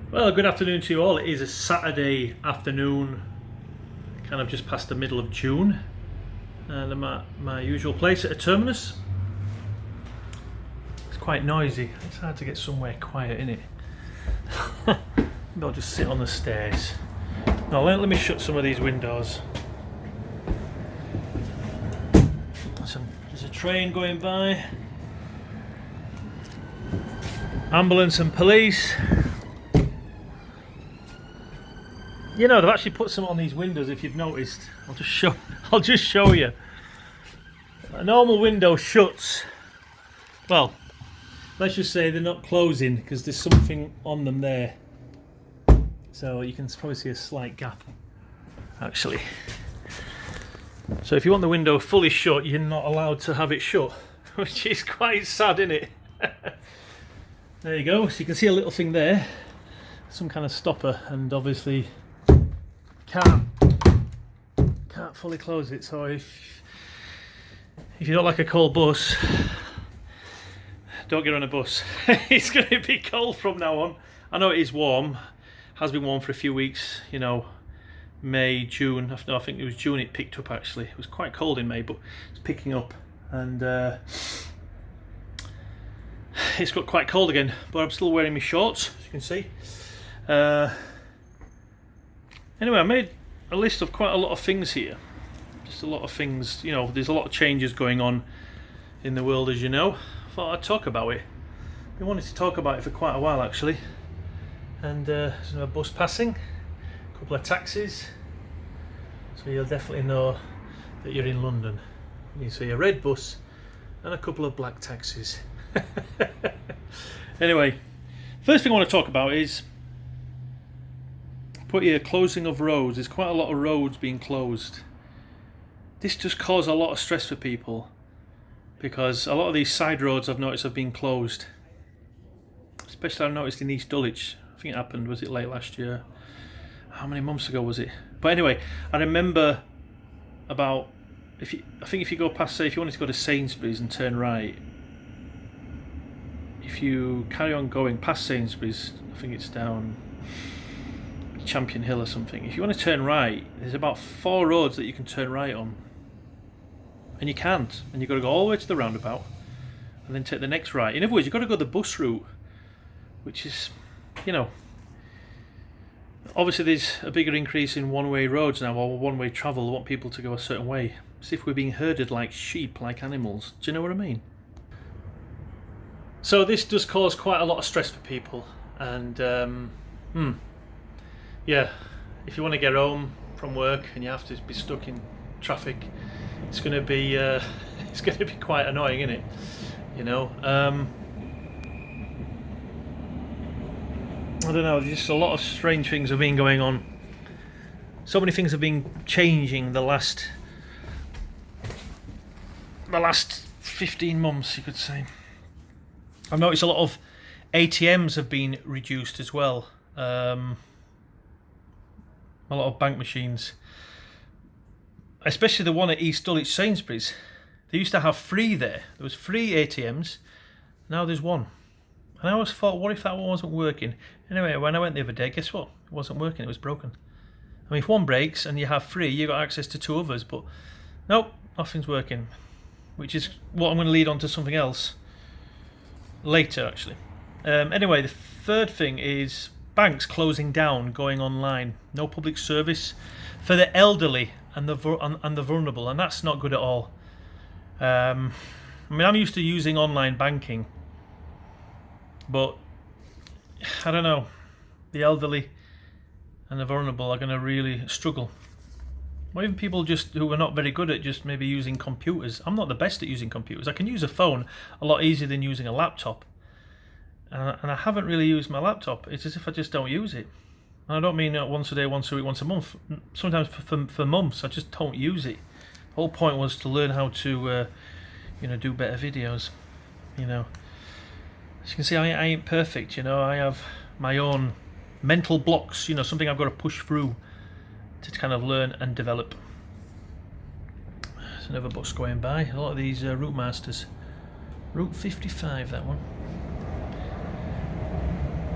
Well, good afternoon to you all. It is a Saturday afternoon, kind of just past the middle of June, and I'm at my usual place at a terminus. It's quite noisy. It's hard to get somewhere quiet, isn't it? Maybe I'll just sit on the stairs. Now let me shut some of these windows. There's a train going by. Ambulance and police. You know, they've actually put some on these windows, if you've noticed. I'll just show you. A normal window shuts. Well, let's just say they're not closing because there's something on them there. So you can probably see a slight gap, actually. So if you want the window fully shut, you're not allowed to have it shut, which is quite sad, isn't it? There you go. So you can see a little thing there, some kind of stopper, and obviously can't fully close it. So if you don't like a cold bus, don't get on a bus. It's going to be cold from now on. I know it is warm, has been warm for a few weeks, you know, May, June. I think it was June it picked up, actually. It was quite cold in May, but it's picking up, and it's got quite cold again, but I'm still wearing my shorts, as you can see. Anyway, I made a list of quite a lot of things here. Just a lot of things, you know, there's a lot of changes going on in the world, as you know. I thought I'd talk about it. I wanted to talk about it for quite a while, actually. And there's a bus passing, a couple of taxis. So you'll definitely know that you're in London. You see a red bus and a couple of black taxis. Anyway, first thing I want to talk about is put here closing of roads. There's quite a lot of roads being closed. This just causes a lot of stress for people because a lot of these side roads I've noticed have been closed. Especially I've noticed in East Dulwich. I think it happened, was it late last year? How many months ago was it? But anyway, I remember about, I think if you go past, say if you wanted to go to Sainsbury's and turn right, if you carry on going past Sainsbury's, I think it's down Champion Hill or something, if you want to turn right, there's about 4 roads that you can turn right on, and you can't, and you've got to go all the way to the roundabout and then take the next right. In other words, you've got to go the bus route, which is, you know, obviously there's a bigger increase in one-way roads now, or one-way travel. They want people to go a certain way, as if we're being herded like sheep, like animals. Do you know what I mean? So this does cause quite a lot of stress for people, and yeah, if you want to get home from work and you have to be stuck in traffic, it's going to be quite annoying, isn't it? You know, I don't know. Just a lot of strange things have been going on. So many things have been changing the last 15 months, you could say. I've noticed a lot of ATMs have been reduced as well. A lot of bank machines, especially the one at East Dulwich Sainsbury's. They used to have 3 there. There was 3 ATMs. Now there's 1. And I always thought, what if that one wasn't working? Anyway, when I went the other day, guess what? It wasn't working. It was broken. I mean, if one breaks and you have 3, you got access to 2 others. But nope, nothing's working. Which is what I'm going to lead on to something else later, actually. Anyway, the third thing is banks closing down, going online. No public service for the elderly and the vulnerable, and that's not good at all. I mean, I'm used to using online banking, but I don't know. The elderly and the vulnerable are going to really struggle. Or even people just who are not very good at just maybe using computers. I'm not the best at using computers. I can use a phone a lot easier than using a laptop. And I haven't really used my laptop. It's as if I just don't use it. And I don't mean once a day, once a week, once a month. Sometimes for months I just don't use it. The whole point was to learn how to, you know, do better videos. You know, as you can see, I ain't perfect. You know, I have my own mental blocks. You know, something I've got to push through to kind of learn and develop. There's another bus going by. A lot of these route masters. Route 55, that one.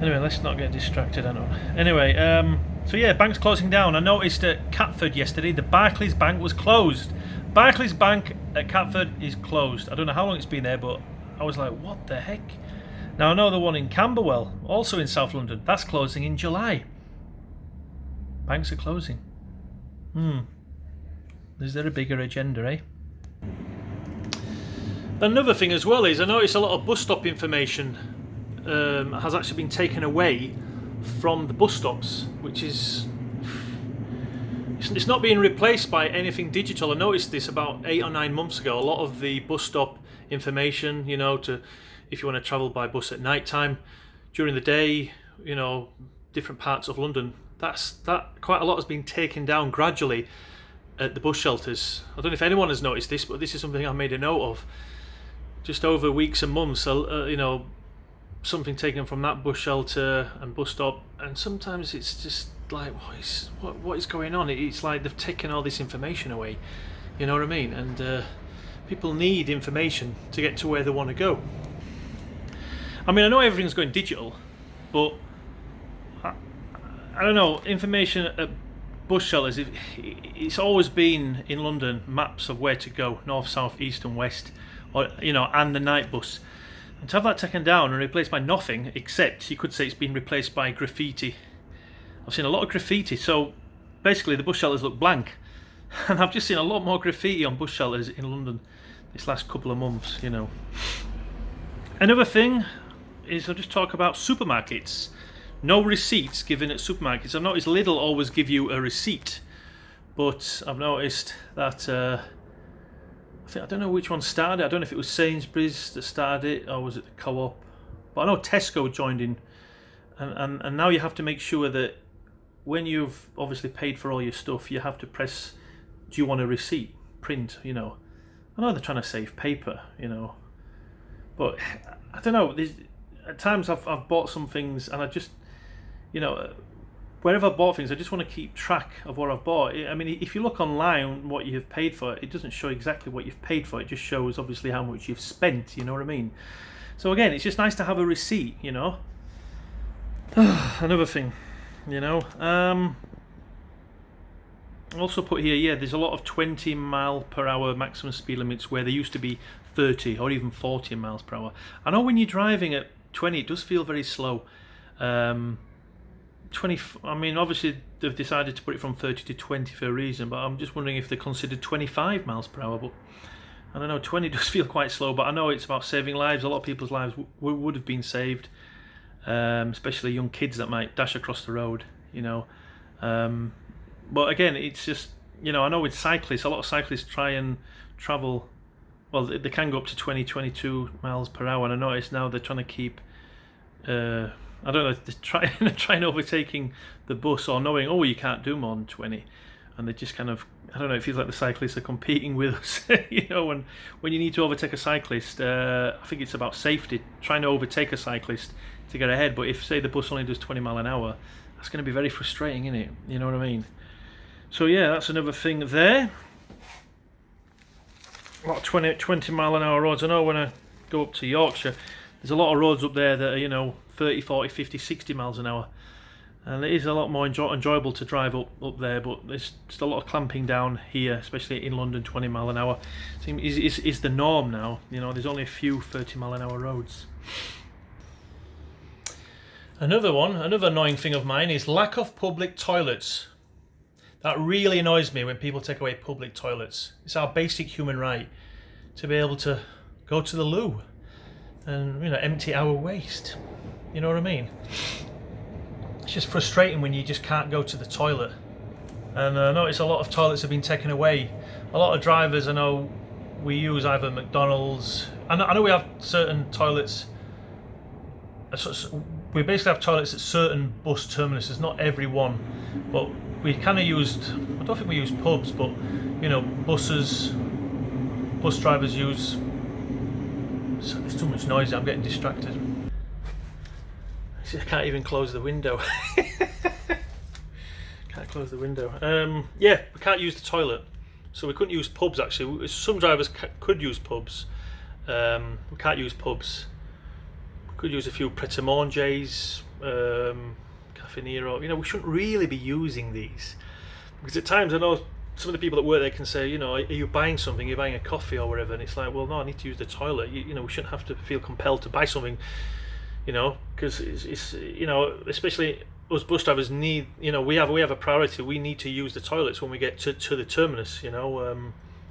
Anyway, let's not get distracted, I know. Anyway, so yeah, bank's closing down. I noticed at Catford yesterday, the Barclays Bank was closed. Barclays Bank at Catford is closed. I don't know how long it's been there, but I was like, what the heck? Now I know the one in Camberwell, also in South London, that's closing in July. Banks are closing. Is there a bigger agenda, eh? Another thing as well is I noticed a lot of bus stop information has actually been taken away from the bus stops, which is it's not being replaced by anything digital. I noticed this about 8 or 9 months ago. A lot of the bus stop information, you know, to if you want to travel by bus at night time, during the day, you know, different parts of London, that quite a lot has been taken down gradually at the bus shelters. I don't know if anyone has noticed this, but this is something I made a note of. Just over weeks and months, you know, something taken from that bus shelter and bus stop, and sometimes it's just like, what is going on? It's like they've taken all this information away, you know what I mean? And people need information to get to where they want to go. I mean, I know everything's going digital, but I don't know, information at bus shelters, it's always been in London maps of where to go, north, south, east and west, or, you know, and the night bus. And to have that taken down and replaced by nothing, except you could say it's been replaced by graffiti. I've seen a lot of graffiti, so basically the bus shelters look blank. And I've just seen a lot more graffiti on bus shelters in London this last couple of months, you know. Another thing is I'll just talk about supermarkets. No receipts given at supermarkets. I've noticed Lidl always give you a receipt, but I've noticed that I don't know which one started it. I don't know if it was Sainsbury's that started it or was it the Co-op, but I know Tesco joined in, and now you have to make sure that when you've obviously paid for all your stuff, you have to press, do you want a receipt, print, you know. I know they're trying to save paper, you know, but I don't know, at times I've bought some things and I just, you know, wherever I've bought things, I just want to keep track of what I've bought. I mean, if you look online what you've paid for, it doesn't show exactly what you've paid for. It just shows obviously how much you've spent, you know what I mean? So again, it's just nice to have a receipt, you know. Another thing, you know. Also put here, yeah, there's a lot of 20 mile per hour maximum speed limits where there used to be 30 or even 40 miles per hour. I know when you're driving at 20, it does feel very slow. 20, I mean, obviously they've decided to put it from 30 to 20 for a reason, but I'm just wondering if they considered 25 miles per hour. But I don't know, 20 does feel quite slow, but I know it's about saving lives. A lot of people's lives would have been saved, especially young kids that might dash across the road, you know. But again, it's just, you know, I know with cyclists, a lot of cyclists try and travel, well, they can go up to 20, 22 miles per hour, and I notice now they're trying to keep, I don't know, they're trying overtaking the bus or knowing, oh, you can't do more than 20, and they just kind of, I don't know, it feels like the cyclists are competing with us, you know, when you need to overtake a cyclist, I think it's about safety, trying to overtake a cyclist to get ahead, but if, say, the bus only does 20 mile an hour, that's going to be very frustrating, isn't it? You know what I mean? So yeah, that's another thing there. A lot of 20 mile an hour roads. I know when I go up to Yorkshire, there's a lot of roads up there that are, you know, 30, 40, 50, 60 miles an hour. And it is a lot more enjoyable to drive up there, but there's just a lot of clamping down here, especially in London. 20 mile an hour is the norm now. You know, there's only a few 30 mile an hour roads. Another annoying thing of mine is lack of public toilets. That really annoys me when people take away public toilets. It's our basic human right to be able to go to the loo and, you know, empty our waste. You know what I mean? It's just frustrating when you just can't go to the toilet. And I notice a lot of toilets have been taken away. A lot of drivers, I know, we use either McDonald's. I know we have certain toilets. We basically have toilets at certain bus terminuses, not every one, but we kind of used, I don't think we use pubs, but, you know, bus drivers use, so there's too much noise, I'm getting distracted. See, I can't even close the window. Can't close the window. Yeah, we can't use the toilet, so we couldn't use pubs actually. Some drivers could use pubs. We can't use pubs. We could use a few pret-a-manger's, Cafe Nero. You know, we shouldn't really be using these, because at times I know some of the people that work there can say, you know, are you buying something? You're buying a coffee or whatever, and it's like, well, no, I need to use the toilet. You know, we shouldn't have to feel compelled to buy something. You know, because it's you know, especially us bus drivers need, you know, we have a priority. We need to use the toilets when we get to the terminus. You know, I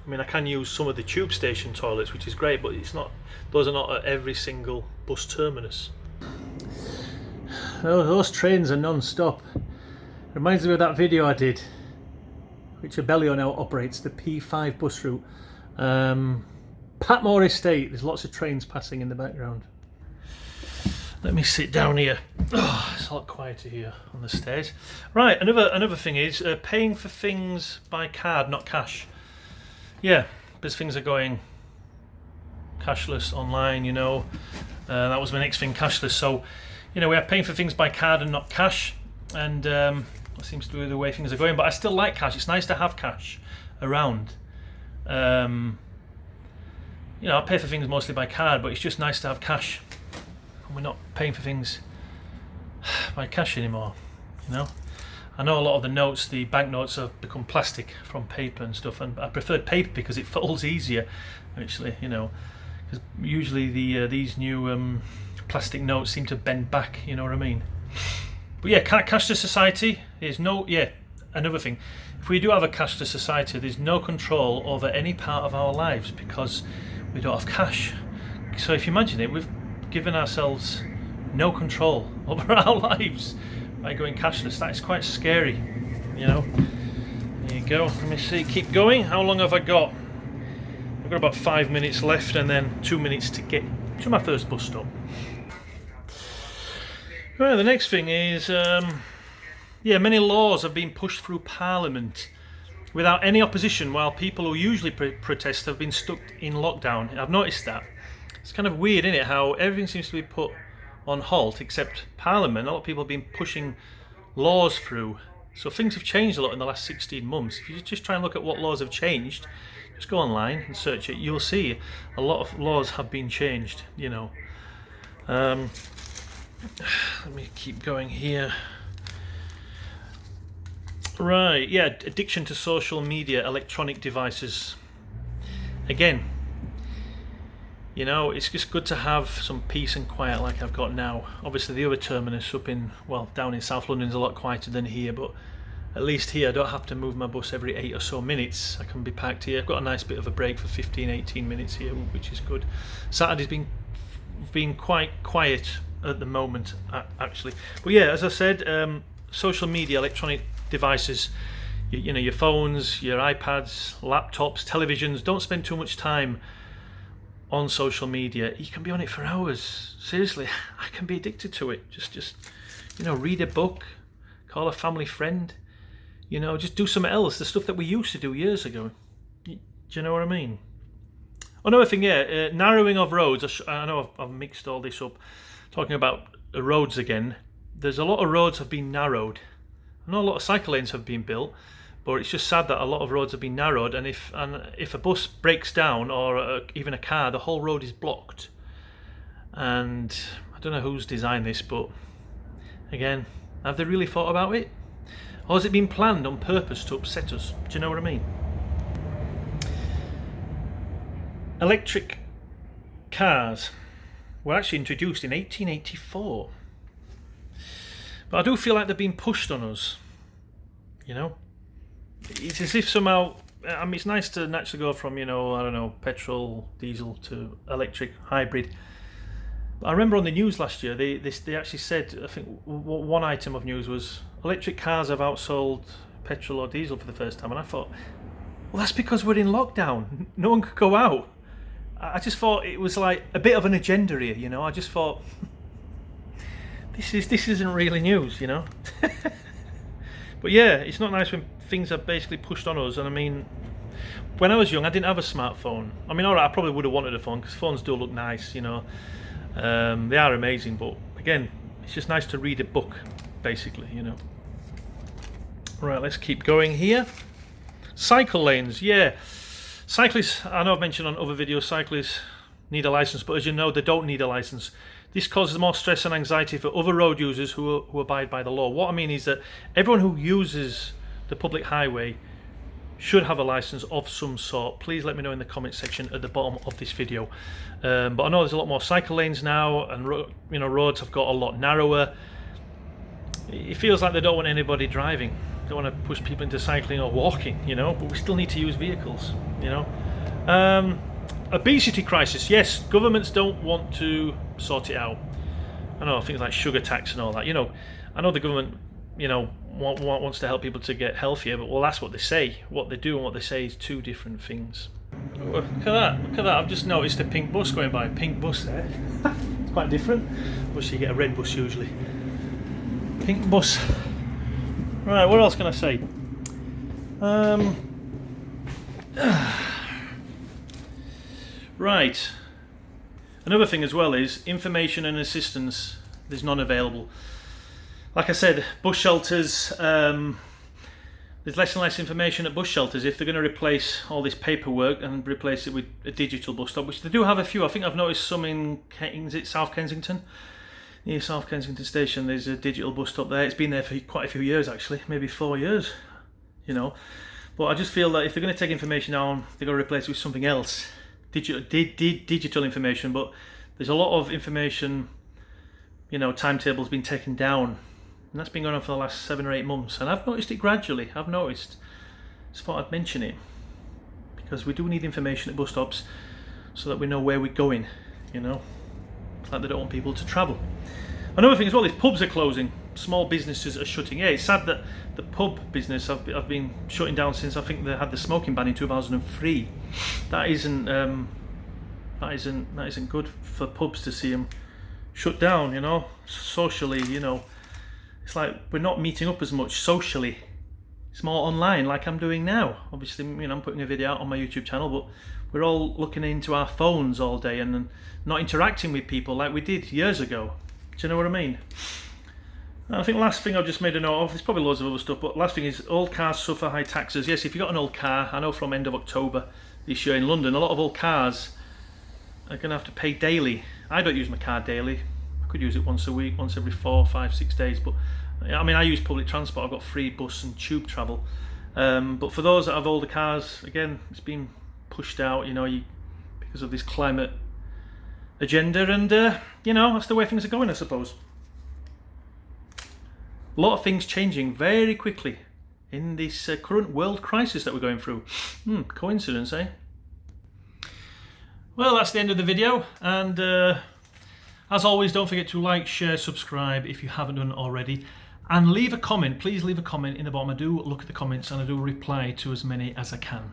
mean, I can use some of the tube station toilets, which is great, but it's not. Those are not at every single bus terminus. Those trains are non-stop. Reminds me of that video I did, which Abellio now operates, the P5 bus route. Patmore Estate. There's lots of trains passing in the background. Let me sit down here. Oh, it's a lot quieter here on the stairs. Right, another thing is paying for things by card, not cash. Yeah, because things are going cashless online, you know. That was my next thing, cashless. So, you know, we are paying for things by card and not cash. And that seems to be the way things are going. But I still like cash. It's nice to have cash around. You know, I pay for things mostly by card, but it's just nice to have cash. We're not paying for things by cash anymore, you know. I know a lot of the notes, the banknotes, have become plastic from paper and stuff, and I preferred paper because it folds easier, actually, you know. Because usually these new plastic notes seem to bend back, you know what I mean. But yeah, cashless society. There's no another thing. If we do have a cashless society, there's no control over any part of our lives because we don't have cash. So if you imagine it, we've given ourselves no control over our lives by going cashless. That is quite scary, you know. There you go. Let me see. Keep going. How long have I got? I've got about 5 minutes left, and then 2 minutes to get to my first bus stop. Right. The next thing is, many laws have been pushed through Parliament without any opposition, while people who usually protest have been stuck in lockdown. I've noticed that. It's kind of weird, isn't it, how everything seems to be put on halt except Parliament. A lot of people have been pushing laws through. So things have changed a lot in the last 16 months. If you just try and look at what laws have changed, just go online and search it. You'll see a lot of laws have been changed, you know. Let me keep going here. Right, yeah, addiction to social media, electronic devices. Again, you know, it's just good to have some peace and quiet like I've got now. Obviously the other terminus up in, well, down in South London is a lot quieter than here, but at least here I don't have to move my bus every 8 or so minutes. I can be parked here. I've got a nice bit of a break for 15-18 minutes here, which is good. Saturday's been quite quiet at the moment, actually. But yeah, as I said, social media, electronic devices, you know, your phones, your iPads, laptops, televisions, don't spend too much time on social media. You can be on it for hours. Seriously, I can be addicted to it. Just you know, read a book, call a family friend, you know, just do something else, the stuff that we used to do years ago. Do you know what I mean? Another thing, yeah, narrowing of roads. I know I've mixed all this up, talking about roads again. There's a lot of roads have been narrowed. I know a lot of cycle lanes have been built, but it's just sad that a lot of roads have been narrowed, and if a bus breaks down or even a car, the whole road is blocked. And I don't know who's designed this, but again, have they really thought about it? Or has it been planned on purpose to upset us? Do you know what I mean? Electric cars were actually introduced in 1884. But I do feel like they're being pushed on us, you know? It's as if somehow, I mean, it's nice to naturally go from, you know, I don't know, petrol, diesel to electric, hybrid. But I remember on the news last year, they actually said, I think one item of news was, electric cars have outsold petrol or diesel for the first time. And I thought, well, that's because we're in lockdown. No one could go out. I just thought it was like a bit of an agenda here, you know? I just thought, this isn't really news, you know? But yeah, it's not nice when things are basically pushed on us. And I mean, when I was young, I didn't have a smartphone. I mean, alright, I probably would have wanted a phone because phones do look nice, you know. They are amazing, but again, it's just nice to read a book, basically, you know. Right, let's keep going here. Cycle lanes, yeah. Cyclists, I know I've mentioned on other videos, cyclists need a license, but as you know, they don't need a license. this causes more stress and anxiety for other road users who abide by the law. What I mean is that everyone who uses the public highway should have a license of some sort. Please let me know in the comment section at the bottom of this video. But I know there's a lot more cycle lanes now, and roads have got a lot narrower. It feels like they don't want anybody driving. They don't want to push people into cycling or walking, but we still need to use vehicles, Obesity crisis. Yes, governments don't want to sort it out. I know things like sugar tax and all that. I know the government, wants to help people to get healthier, but well, that's what they say. What they do and what they say is two different things. Look at that! Look at that! I've just noticed a pink bus going by. Pink bus there. It's quite different. Wish you get a red bus usually. Pink bus. Right. What else can I say? Right. Another thing as well is information and assistance. There's none available. Like I said, bus shelters, there's less and less information at bus shelters if they're going to replace all this paperwork and replace it with a digital bus stop, which they do have a few. I think I've noticed some in South Kensington. Near South Kensington Station, there's a digital bus stop there. It's been there for quite a few years actually, maybe 4 years, But I just feel that if they're going to take information down, they're going to replace it with something else. Digital information, but there's a lot of information, timetables been taken down, and that's been going on for the last 7 or 8 months, and I've noticed it gradually. Just thought I'd mention it because we do need information at bus stops so that we know where we're going. It's like they don't want people to travel. Another thing as well is pubs are closing, small businesses are shutting. Yeah, it's sad that the pub business have been shutting down since I think they had the smoking ban in 2003. That isn't good for pubs to see them shut down. Socially, it's like we're not meeting up as much socially. It's more online, like I'm doing now. Obviously, I'm putting a video out on my YouTube channel, but we're all looking into our phones all day and not interacting with people like we did years ago. Do you know what I mean? I think last thing I've just made a note of, there's probably loads of other stuff, but last thing is old cars suffer high taxes. Yes, if you've got an old car, I know from end of October this year in London, a lot of old cars are going to have to pay daily. I don't use my car daily. I could use it once a week, once every 4, 5, 6 days, but I use public transport. I've got free bus and tube travel. But for those that have older cars, again, it's been pushed out, because of this climate agenda, and that's the way things are going, I suppose. A lot of things changing very quickly in this current world crisis that we're going through. Coincidence, eh? Well, that's the end of the video, and as always, don't forget to like, share, subscribe if you haven't done it already, and leave a comment. Please leave a comment in the bottom. I do look at the comments and I do reply to as many as I can.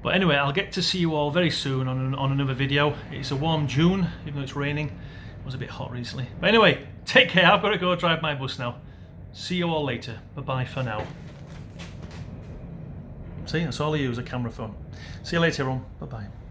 But anyway, I'll get to see you all very soon on another video. It's a warm June, even though it's raining. It was a bit hot recently. But anyway, take care. I've got to go drive my bus now. See you all later. Bye-bye for now. See, that's all I use, a camera phone. See you later, everyone. Bye-bye.